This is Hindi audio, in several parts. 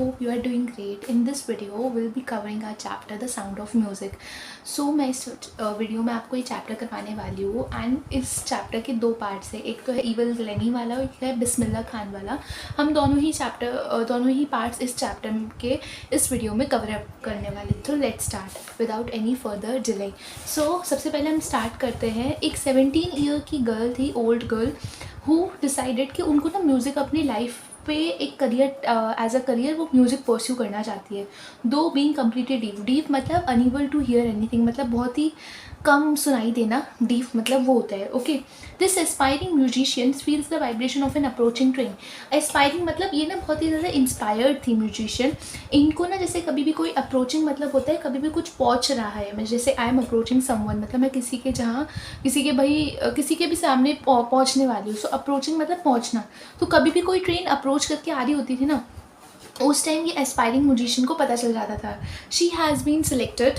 hope you are doing great. In this video, we'll be covering our chapter The Sound of Music. So मैं इस वीडियो में आपको ये चैप्टर करवाने वाली हूँ एंड इस चैप्टर के दो पार्ट्स हैं. एक तो है ईवल ग्लेनी वाला और एक है बिस्मिल्लाह खान वाला. हम दोनों ही पार्ट्स इस चैप्टर के इस वीडियो में कवर अप करने वाले. तो let's start without any further delay. So सबसे पहले हम स्टार्ट करते हैं. एक 17 ईयर की गर्ल थी, ओल्ड गर्ल, हु डिसाइडेड कि उनको ना म्यूज़िक अपनी लाइफ पे एक करियर एज अ करियर वो म्यूज़िक परस्यू करना चाहती है. दो बीइंग कम्प्लीटली डीफ मतलब अनएबल टू हियर एनीथिंग, मतलब बहुत ही कम सुनाई देना. डीफ मतलब वो होता है. Okay, this aspiring musician feels the vibration of N approaching train. Aspiring मतलब ये ना बहुत ही ज़्यादा इंस्पायर्ड थी म्यूजिशियन. इनको ना जैसे कभी भी कोई अप्रोचिंग मतलब होता है कभी भी कुछ पहुँच रहा है. मैं जैसे आई एम अप्रोचिंग समवन मतलब मैं किसी के भी सामने पहुँचने वाली हूँ. सो अप्रोचिंग मतलब पहुँचना. तो कभी भी कोई ट्रेन अप्रोच करके आ रही होती थी ना, उस टाइम ये एस्पायरिंग म्यूजिशियन को पता चल जाता था. She has been selected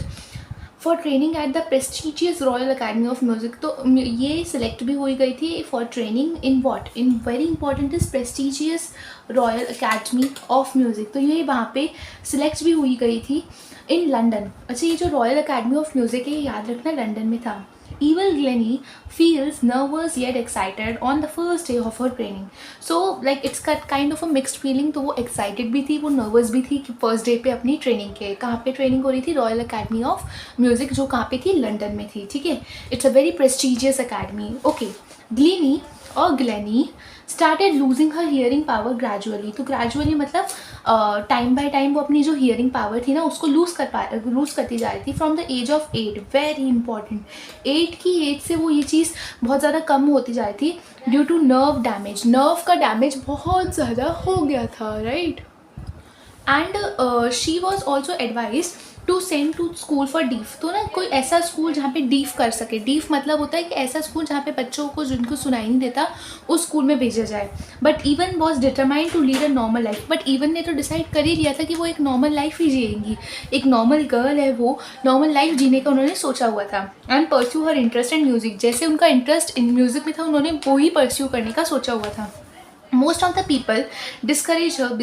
for training at the prestigious Royal Academy of Music. तो ये सिलेक्ट भी हुई गई थी for training in what, in very important is prestigious Royal Academy of Music. तो ये वहाँ पे सिलेक्ट भी हुई गई थी इन लंदन. अच्छा, ये जो रॉयल अकेडमी ऑफ म्यूज़िक है ये याद रखना लंदन में था. Ewell Glennie feels nervous yet excited on the first day of her training. So like it's got kind of a mixed feeling. तो वो excited भी थी, वो nervous भी थी कि first day पे अपनी training के. कहाँ पे training हो रही थी? Royal Academy of Music, जो कहाँ पे थी? लंदन में थी. ठीक है, it's a very prestigious academy. Okay, Glennie started losing her hearing power gradually. तो gradually मतलब टाइम बाय टाइम वो अपनी जो हियरिंग पावर थी ना उसको लूज़ करती जा रही थी. From the age of 8, very important, 8 की एज से वो ये चीज़ बहुत ज़्यादा कम होती जा रही थी due to nerve damage. Nerve का डैमेज बहुत ज़्यादा हो गया था, right. And she was also advise to send to school for deaf. तो ना कोई ऐसा स्कूल जहाँ पे डीफ कर सके. डीफ मतलब होता है कि ऐसा स्कूल जहाँ पे बच्चों को जिनको सुनाई नहीं देता उस स्कूल में भेजा जाए. But Evelyn was determined to lead a normal life. But Evelyn ने तो डिसाइड कर ही लिया था कि वो एक नॉर्मल लाइफ ही जिएंगी. एक नॉर्मल गर्ल है, वो नॉर्मल लाइफ जीने का उन्होंने सोचा हुआ था. And pursue her interest in music. जैसे उनका इंटरेस्ट इन म्यूज़िक में था उन्होंने वो ही परस्यू करने का सोचा हुआ था. Most of the people discourage her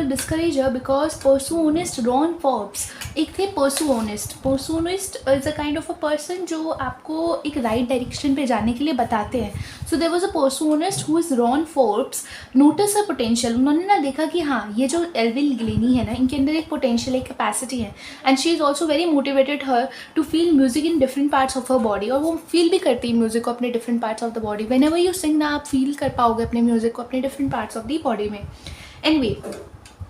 discourage her because persuonist Ron Forbes एक थे. persuonist is a kind of a person जो आपको एक right direction पे जाने के लिए बताते हैं. So there was a persuonist who is Ron Forbes noticed her potential. उन्होंने ना देखा कि हाँ ये जो एल्विल ग्लेनी है ना इनके अंदर एक potential, एक capacity है. And she is also very motivated her to feel music in different parts of her body. और वो feel भी करती है म्यूज़िक को अपने different parts of the body. Whenever you sing ना आप feel कर पाओगे अपने म्यूज़िक को अपने different parts of the body में. Anyway,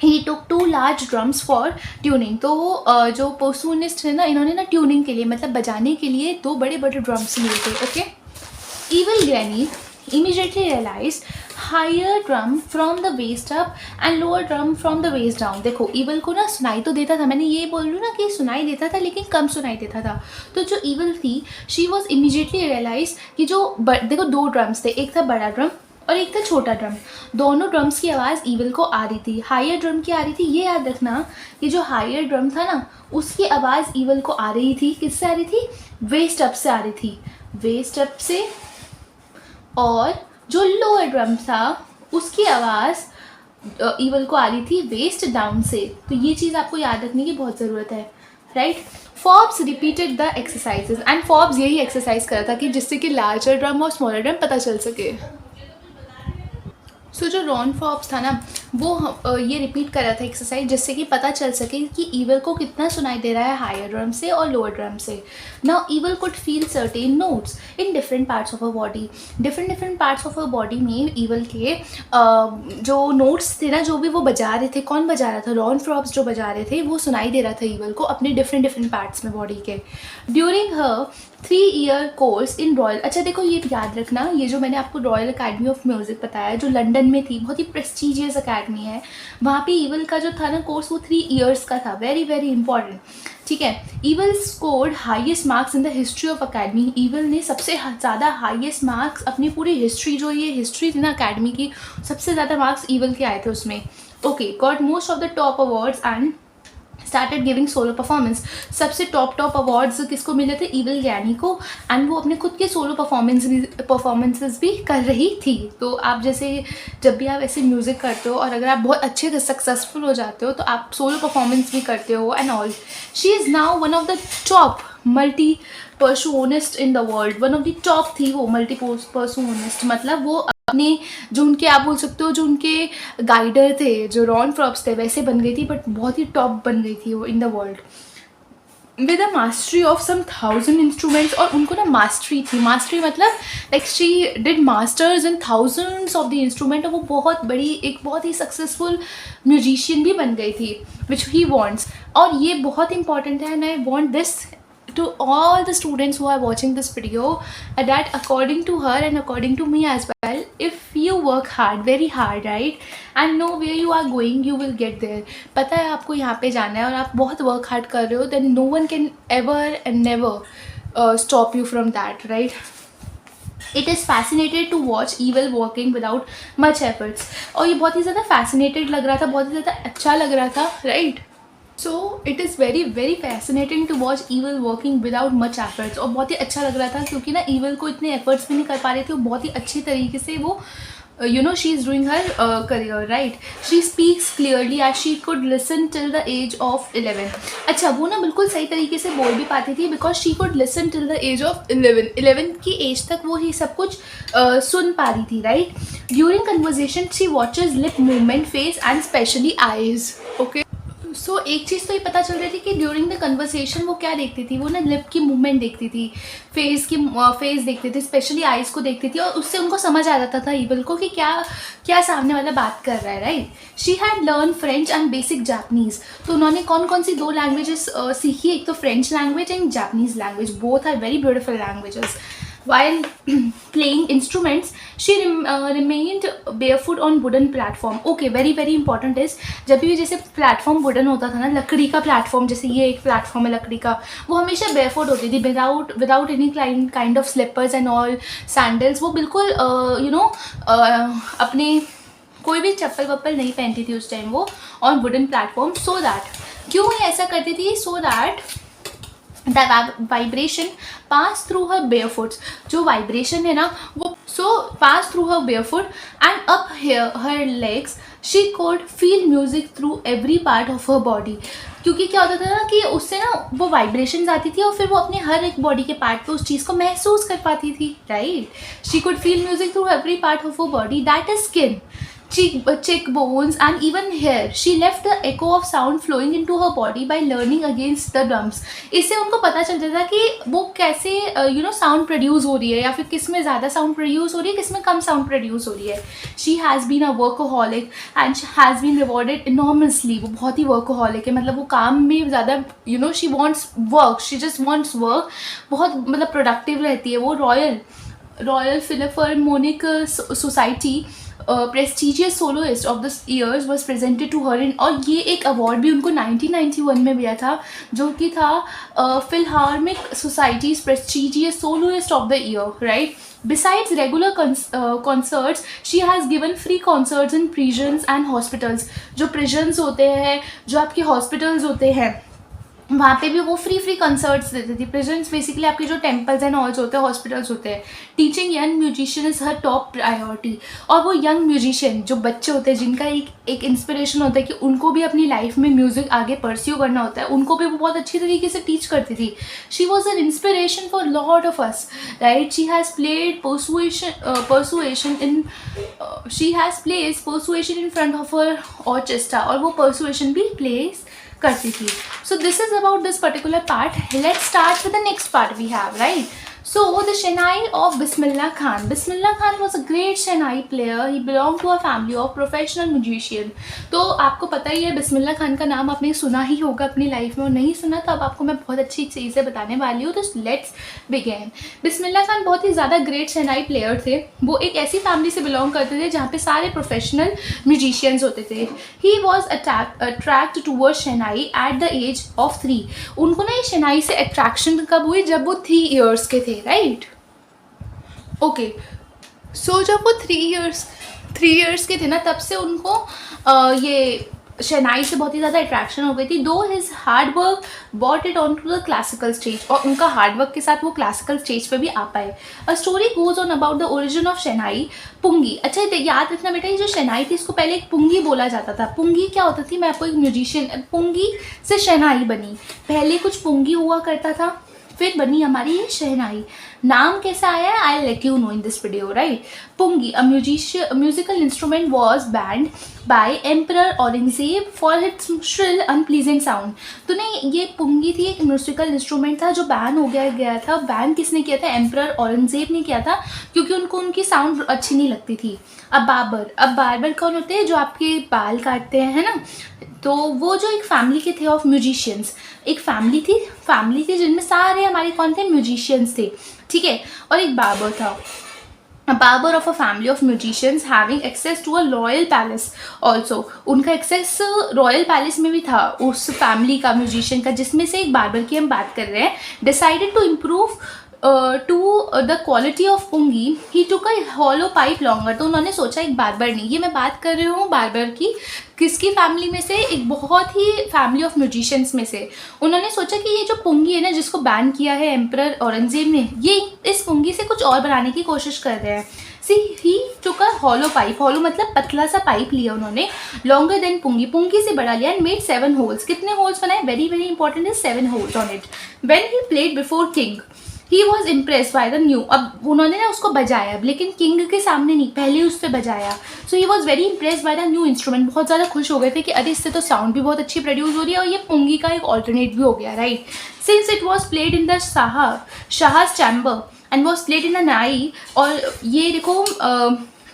he took 2 large drums for tuning. तो जो परसुनिस्ट है ना इन्होंने ना ट्यूनिंग के लिए मतलब बजाने के लिए 2 बड़े बड़े ड्रम्स लिए थे. Okay, Ewell Glennie immediately realized higher drum from the waist up and lower drum from the waist down. देखो ईवल को ना सुनाई तो देता था, मैंने ये बोल रही हूँ ना कि सुनाई देता था लेकिन कम सुनाई देता था. तो जो ईवल थी शी वॉज इमीजिएटली रियलाइज कि जो देखो 2 ड्रम्स थे, एक था बड़ा ड्रम और एक था छोटा ड्रम. दोनों ड्रम्स की आवाज़ ईवल को आ रही थी. हायर ड्रम की आ रही थी. ये याद रखना कि जो हायर ड्रम था ना उसकी आवाज़ ईवल को आ रही थी. किससे आ रही थी? वेस्ट अप से आ रही थी. वेस्ट अप से. और जो लोअर ड्रम था उसकी आवाज़ ईवल को आ रही थी वेस्ट डाउन से. तो ये चीज़ आपको याद रखने की बहुत ज़रूरत है, right. Forbes repeated the exercises and Forbes यही एक्सरसाइज करा था कि जिससे कि लार्जर ड्रम और स्मॉलर ड्रम पता चल सके. सो जो रॉन फॉर्ब्स था ना वो ये रिपीट कर रहा था एक्सरसाइज जिससे कि पता चल सके कि ईवल को कितना सुनाई दे रहा है हायर ड्रम से और लोअर ड्रम से. Now evil could feel certain notes in different parts of a body. Different parts of a body में ईवल के जो नोट्स थे ना जो भी वो बजा रहे थे. कौन बजा रहा था? रॉन फॉर्ब्स जो बजा रहे थे वो सुनाई दे रहा था ईवल को अपने डिफरेंट पार्ट्स में बॉडी के. During her 3-year course in royal. अच्छा देखो ये याद रखना, ये जो मैंने आपको रॉयल अकेडमी ऑफ म्यूज़िक बताया जो लंदन में थी, बहुत ही प्रेस्टीजियस अकेडमी है. वहाँ पे ईवल का जो था ना कोर्स वो 3 years का था. Very very important. ठीक है, evil scored highest marks in the history of academy. Evil ने सबसे ज़्यादा हाईएस्ट मार्क्स अपनी पूरी हिस्ट्री, जो ये हिस्ट्री थी ना अकेडमी की, सबसे ज़्यादा मार्क्स ईवल के आए थे उसमें. Okay, got most of the top awards and started giving solo performance. सबसे टॉप अवार्ड्स किसको मिले थे? ईविल लैनी को। एंड वो अपने खुद के सोलो परफॉर्मेंसेस भी कर रही थी। तो आप जैसे जब भी आप ऐसे म्यूज़िक करते हो और अगर आप बहुत अच्छे से सक्सेसफुल हो जाते हो तो आप सोलो परफॉर्मेंस भी करते हो and all. She is now one of the top multi percussionist in the world. One of the top थी वो मल्टी परसुओनिस्ट, मतलब वो अपने जो उनके आप बोल सकते हो जो उनके गाइडर थे, जो रॉन फ्रॉप्स थे, वैसे बन गई थी, बट बहुत ही टॉप बन गई थी वो in the world with a mastery of some 1000 instruments. और उनको ना मास्टरी थी, मास्टरी मतलब like she did masters in thousands of the instrument. और वो बहुत बड़ी एक बहुत ही सक्सेसफुल म्यूजिशियन भी बन गई थी विच ही वॉन्ट्स। और ये बहुत इंपॉर्टेंट है and I want this to all the students who are watching this video, that according to her and according to me as well, if you work hard, very hard, right, and know where you are going, you will get there. पता है आपको यहाँ पे जाना है और आप बहुत work hard कर रहे हो, then no one can ever and never stop you from that, right? It is fascinated to watch evil working without much efforts. और ये बहुत ही ज़्यादा fascinated लग रहा था, बहुत ही ज़्यादा अच्छा लग रहा था, right? So it is very very fascinating to watch Evelyn working without much efforts. और बहुत ही अच्छा लग रहा था क्योंकि ना ईवल को इतने एफर्ट्स भी नहीं कर पा रहे थे, वो बहुत ही अच्छी तरीके से वो she is doing her career, right. She speaks clearly as she could listen till the age of 11। अच्छा, वो ना बिल्कुल सही तरीके से बोल भी पाती थी because she could listen till the age of 11 की एज तक वो ही सब कुछ सुन पा रही थी, right. During conversation she watches lip movement, face and specially eyes. Okay, so एक चीज़ तो ये पता चल रही थी कि ड्यूरिंग द कन्वर्सेशन वो क्या देखती थी, वो ना लिप की मूवमेंट देखती थी, फेस देखती थी, स्पेशली आइज़ को देखती थी। और उससे उनको समझ आ जाता था ईवल को कि क्या सामने वाला बात कर रहा है, right. She had learn French and basic Japanese. तो उन्होंने कौन कौन सी 2 लैंग्वेजेस सीखी? एक तो French language and Japanese language. Both are very beautiful languages. While playing instruments, she remained barefoot on wooden platform. Okay, very very important is जब भी जैसे प्लेटफॉर्म वुडन होता था ना, लकड़ी का प्लेटफॉर्म, जैसे ये एक प्लेटफॉर्म है लकड़ी का, वो हमेशा barefoot होती थी, without any kind of slippers and all sandals. वो बिल्कुल अपने कोई भी चप्पल वप्पल नहीं पहनती थी उस टाइम वो on wooden platform. So that क्यों ये ऐसा करती थी? So that the vibration pass through her barefoot। जो vibration है ना वो pass through her barefoot and up her legs। she could feel music through every part of her body। क्योंकि क्या होता था ना कि उससे ना वो वाइब्रेशंस आती थी और फिर वो अपने हर एक बॉडी के पार्ट पे उस चीज़ को महसूस कर पाती थी, right. She could feel music through every part of her body, that is skin, cheekbones and even hair। she left the echo of sound flowing into her body by learning against the drums। इससे उनको पता चलता था कि वो कैसे साउंड प्रोड्यूस हो रही है, या फिर किस में ज़्यादा साउंड प्रोड्यूस हो रही है, किस में कम साउंड प्रोड्यूस हो रही है। She has been a workaholic and has been rewarded enormously. वो बहुत ही वर्कोहॉलिक है, मतलब वो काम में ज़्यादा she wants work, she just wants work, बहुत मतलब प्रोडक्टिव रहती है वो। Royal Philharmonic Society prestigious soloist of the years was presented to her in. और ये एक अवार्ड भी उनको 1991 में मिला था, जो कि था Philharmonic Society's prestigious soloist of the year, right. Besides regular concerts, she has given free concerts in prisons and hospitals। जो prisons होते हैं, जो आपके hospitals होते हैं, वहाँ पे भी वो फ्री कंसर्ट्स देती थी। प्रेजेंट्स बेसिकली आपके जो टेम्पल्स एंड हॉल्स होते हैं, हॉस्पिटल्स होते हैं। Teaching young musician is her top priority. और वो यंग म्यूजिशियन जो बच्चे होते हैं, जिनका एक इंस्पिरेशन होता है कि उनको भी अपनी लाइफ में म्यूज़िक आगे परस्यू करना होता है, उनको भी वो बहुत अच्छी तरीके से टीच करती थी। She was an inspiration for lot of us, right. She has played persuasion in front of her orchestra, और वो परसुएशन भी प्लेस करती थी। So this is about this particular part. Let's start with the next part we have, right? So the Shehnai of Bismillah Khan. Bismillah Khan was a great Shehnai player. He belonged to a family of professional musician। तो आपको पता ही है बिस्मिल्लाह खान का नाम आपने सुना ही होगा अपनी लाइफ में, और नहीं सुना तो अब आपको मैं बहुत अच्छी चीज़ें बताने वाली हूँ। तो लेट्स बिगिन। बिस्मिल्लाह खान बहुत ही ज़्यादा ग्रेट शेहनाई प्लेयर थे। वो एक ऐसी फैमिली से बिलोंग करते थे जहाँ पे सारे प्रोफेशनल म्यूजिशियंस होते थे। He was attract toward shehnai at the age of 3। उनको ना ये शेहनाई से अट्रैक्शन कब हुई? जब वो 3 ईयर्स के थे, राइट। ओके, सो जब वो 3 ईयर्स के थे ना, तब से उनको ये शहनाई से बहुत ही ज़्यादा अट्रैक्शन हो गई थी। Though his hard work bought it on to the classical stage, और उनका हार्ड वर्क के साथ वो क्लासिकल स्टेज पे भी आ पाए। A story goes on about the origin of shehnai pungi. अच्छा याद रखना बेटा, ये जो शहनाई थी इसको पहले एक पुंगी बोला जाता था। पुंगी क्या होता थी, मैं आपको एक म्यूजिशियन, पुंगी से शहनाई बनी। पहले कुछ पुंगी हुआ करता था, फिर बनी हमारी ये शहनाई। नाम कैसा आया है, I let you know in this video, right. Pungi a musical instrument was banned by emperor Aurangzeb for its shrill unpleasing sound. तो नहीं, ये पुंगी थी, एक म्यूजिकल इंस्ट्रूमेंट था जो बैन हो गया था। बैन किसने किया था, एम्परर औरंगजेब ने किया था, क्योंकि उनको उनकी साउंड अच्छी नहीं लगती थी। अब बार्बर कौन होते हैं, जो आपके बाल काटते हैं, है ना। तो वो जो एक फैमिली के थे ऑफ म्यूजिशियंस, एक फैमिली थी जिनमें सारे हमारे कौन थे, म्यूजिशियंस थे, ठीक है। और एक बार्बर था, a barber of a family of musicians having access to a royal palace also। उनका access रॉयल पैलेस में भी था, उस फैमिली का, म्यूजिशियन का, जिसमें से एक बार्बर की हम बात कर रहे हैं। Decided to improve to the quality of pungi he took a hollow pipe longer. तो उन्होंने सोचा, एक बार्बर ने, ये मैं बात कर रही हूँ बार्बर की, किसकी फैमिली में से, एक बहुत ही फैमिली ऑफ म्यूजिशियंस में से। उन्होंने सोचा कि ये जो पुंगी है ना, जिसको बैन किया है एम्परर औरंगजेब ने, ये इस पुंगी से कुछ और बनाने की कोशिश कर रहे हैं। सी ही took a hollow pipe, hollow मतलब पतला सा पाइप लिया उन्होंने, लॉन्गर देन पुंगी, पुंगी से बड़ा लिया, एंड मेड 7 होल्स। कितने होल्स बनाए, very very important is 7 holes on it. When he played before king he was impress by the new. अब उन्होंने ना उसको बजाया, लेकिन किंग के सामने नहीं, पहले उस पर बजाया। So he was very impress by the new instrument. बहुत ज़्यादा खुश हो गए थे कि अरे इससे तो साउंड भी बहुत अच्छी प्रोड्यूस हो रही है, और ये पुंगी का एक ऑल्टरनेट भी हो गया, right. Since it was played in the Shah's chamber and was played in the nai. और ये देखो,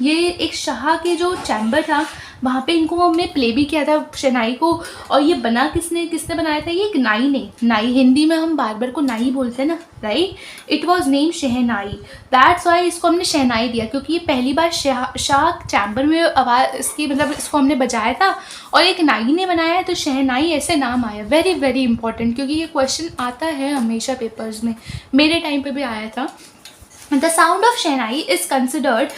ये एक शाह के जो चैम्बर था, वहाँ पे इनको हमने प्ले भी किया था शहनाई को। और ये बना किसने बनाया था, ये एक नाई ने। नाई, हिंदी में हम बार्बर को नाई बोलते हैं ना, right. It was name shehnai, that's why इसको हमने शहनाई दिया, क्योंकि ये पहली बार शाह चैम्बर में आवाज़ इसकी, मतलब इसको हमने बजाया था, और एक नाई ने बनाया है, तो शहनाई ऐसे नाम आया। वेरी वेरी इंपॉर्टेंट, क्योंकि ये क्वेश्चन आता है हमेशा पेपर्स में, मेरे टाइम पे भी आया था। The sound of shehnai is considered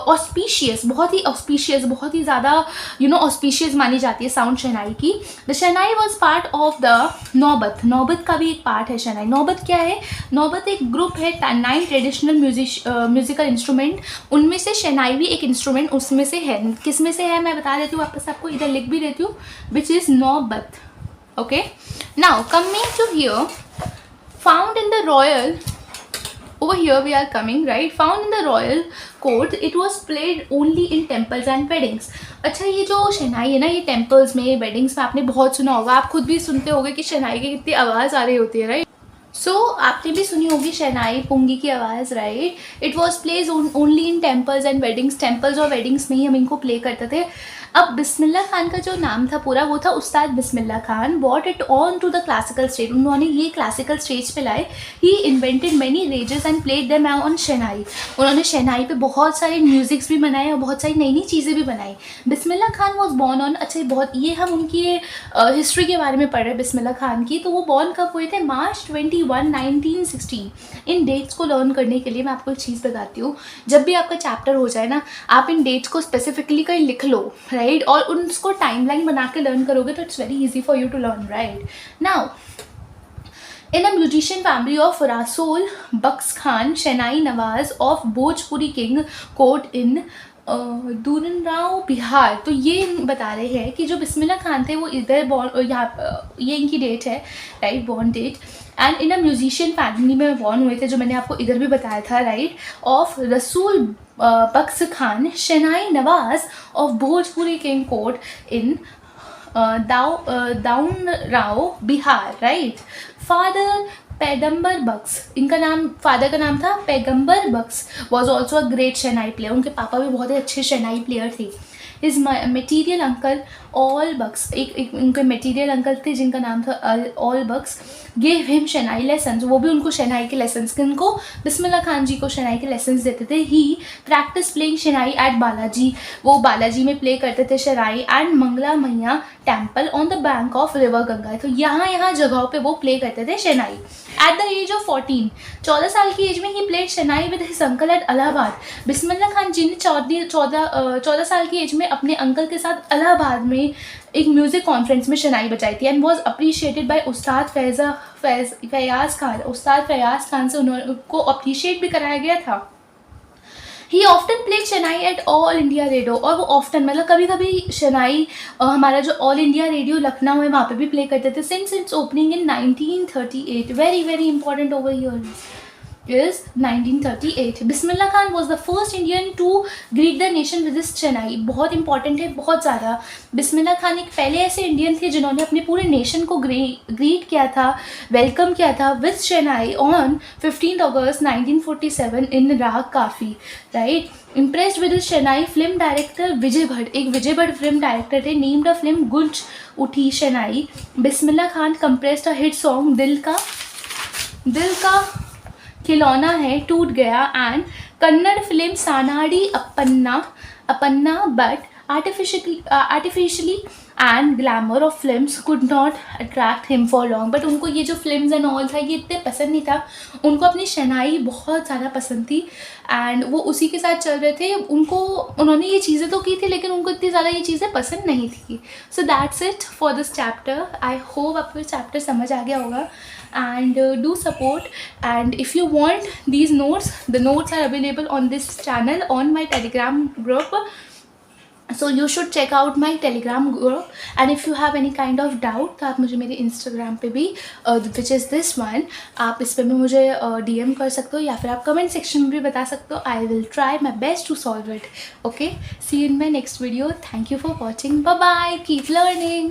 auspicious, बहुत ही ऑस्पिशियस, बहुत ही ज़्यादा ऑस्पिशियस मानी जाती है साउंड शहनाई की। The shehnai was part of the नौबत, नौबत का भी एक पार्ट है शहनाई। नौबत क्या है, नौबत एक ग्रुप है 9 ट्रेडिशनल म्यूजिकल इंस्ट्रूमेंट, उनमें से शहनाई भी एक इंस्ट्रूमेंट उसमें से है। किस में से है मैं बता देती हूँ वापस आपको, इधर लिख भी देती हूँ, विच इज़ नौबत, okay. Now coming to here, found in the royal, over here we are coming, right, found in the royal court, it was played only in temples and weddings। अच्छा, ये जो शहनाई है ना, ये टेम्पल्स में, वेडिंग्स में आपने बहुत सुना होगा, आप खुद भी सुनते होगे कि शहनाई की कितनी आवाज़ आ रही होती है, राइट। सो आपने भी सुनी होगी शहनाई पुंगी की आवाज़, right. It was plays only in temples and weddings, temples और वेडिंग्स में ही हम इनको प्ले करते थे। अब बिस्मिल्लाह खान का जो नाम था पूरा, वो था Ustad Bismillah Khan. Bought it on to the classical stage, उन्होंने ये क्लासिकल स्टेज पे लाए। He invented many ragas and played them on shehnai, उन्होंने शहनाई पे बहुत सारे म्यूजिक्स भी बनाए और बहुत सारी नई नई चीज़ें भी बनाई। Bismillah Khan was born on, अच्छा बहुत, ये हम उनकी हिस्ट्री के बारे में पढ़ रहे हैं बिस्मिल्लाह खान की। तो वो बॉर्न कब हुए थे, March 21, 1916। इन डेट्स को लर्न करने के लिए मैं आपको एक चीज़ बताती हूँ, जब भी आपका चैप्टर हो जाए ना, आप इन डेट्स को स्पेसिफिकली कहीं लिख लो, राइट, और उनको टाइमलाइन बना के लर्न करोगे तो it's very easy for you to learn, right. Now in a musician family of Rasool Bucks Khan, Shehnai Nawaz of Bhojpuri King court in Dumraon Bihar. तो ये बता रहे हैं कि जो बिस्मिल्लाह खान थे वो इधर बॉर्न, यहाँ ये इनकी डेट है, right, born date. And in a musician family में बॉर्न हुए थे, जो मैंने आपको इधर भी बताया था, right, of Rasool Baksh Khan, shehnai Nawaz of Bhojpuri King court in Dumraon Bihar, right. Father Paigambar Baksh, इनका नाम, फादर का नाम था Paigambar Baksh, was also a great shehnai player, उनके पापा भी बहुत ही अच्छे शहनाई प्लेयर थे। His maternal uncle Ali Baksh, एक उनके मटीरियल अंकल थे जिनका नाम था Ali Baksh, gave him shehnai lessons, वो भी उनको शहनाई के लेसन्स, किनको, बिस्मिल्लाह खान जी को शहनाई के लेसन्स देते थे। ही प्रैक्टिस प्लेइंग शहनाई एट बालाजी, वो बालाजी में प्ले करते थे शहनाई, and Mangla Maiya temple on the bank of river Ganga. तो यहाँ जगहों पे वो प्ले करते थे shehnai. At the age of 14, 14 साल की एज में ही played shehnai with his uncle at Allahabad. Bismillah Khan ji ने 14 साल की एज में अपने अंकल के साथ इलाहाबाद में एक म्यूज़िक कॉन्फ्रेंस में शनाई बजाई थी एंड वॉज अप्रिशिएटेड बाय उस्ताद फैयाज़ खान। उस्ताद फैयाज़ खान से उनको अप्रिशिएट भी कराया गया था। He often played shehnai at All India Radio, और वो ऑफ्टन मतलब कभी कभी शनाई हमारा जो ऑल इंडिया रेडियो लखनऊ है वहाँ पे भी प्ले करते थे since it's opening in 1938। Very very important over here is 1938. Bismillah Khan was the first Indian to greet the nation with this शनाई। बहुत इंपॉर्टेंट है, बहुत ज़्यादा। बिस्मिल्लाह खान एक पहले ऐसे इंडियन थे जिन्होंने अपने पूरे नेशन को ग्रीट किया था, वेलकम किया था with शनाई on 15 August 1947 in raag Kafi, right. Impressed with shehnai film director Vijay Bhatt, एक विजय भट्ट फिल्म डायरेक्टर थे, named a film Goonj Uthi Shehnai. Bismillah Khan compressed a hit song दिल का खिलौना है टूट गया and Kannada film Sanaadi Appanna but artificially and glamour of films could not attract him for long. But उनको ये जो फिल्म्स एंड ऑल था ये इतने पसंद नहीं था, उनको अपनी शनाई बहुत ज़्यादा पसंद थी एंड वो उसी के साथ चल रहे थे। उन्होंने ये चीज़ें तो की थी लेकिन उनको इतनी ज़्यादा ये चीज़ें पसंद नहीं थी। So that's it for this chapter. I hope आपको चैप्टर समझ आ गया होगा and do support, and if you want these notes, the notes are available on this channel on my Telegram group, so you should check out my Telegram group, and if you have any kind of doubt तो आप मुझे मेरे Instagram पे भी which is this one, आप इस पे भी मुझे DM कर सकते हो या फिर आप comment section में भी बता सकते हो। I will try my best to solve it. Okay, see you in my next video. Thank you for watching. Bye bye, keep learning.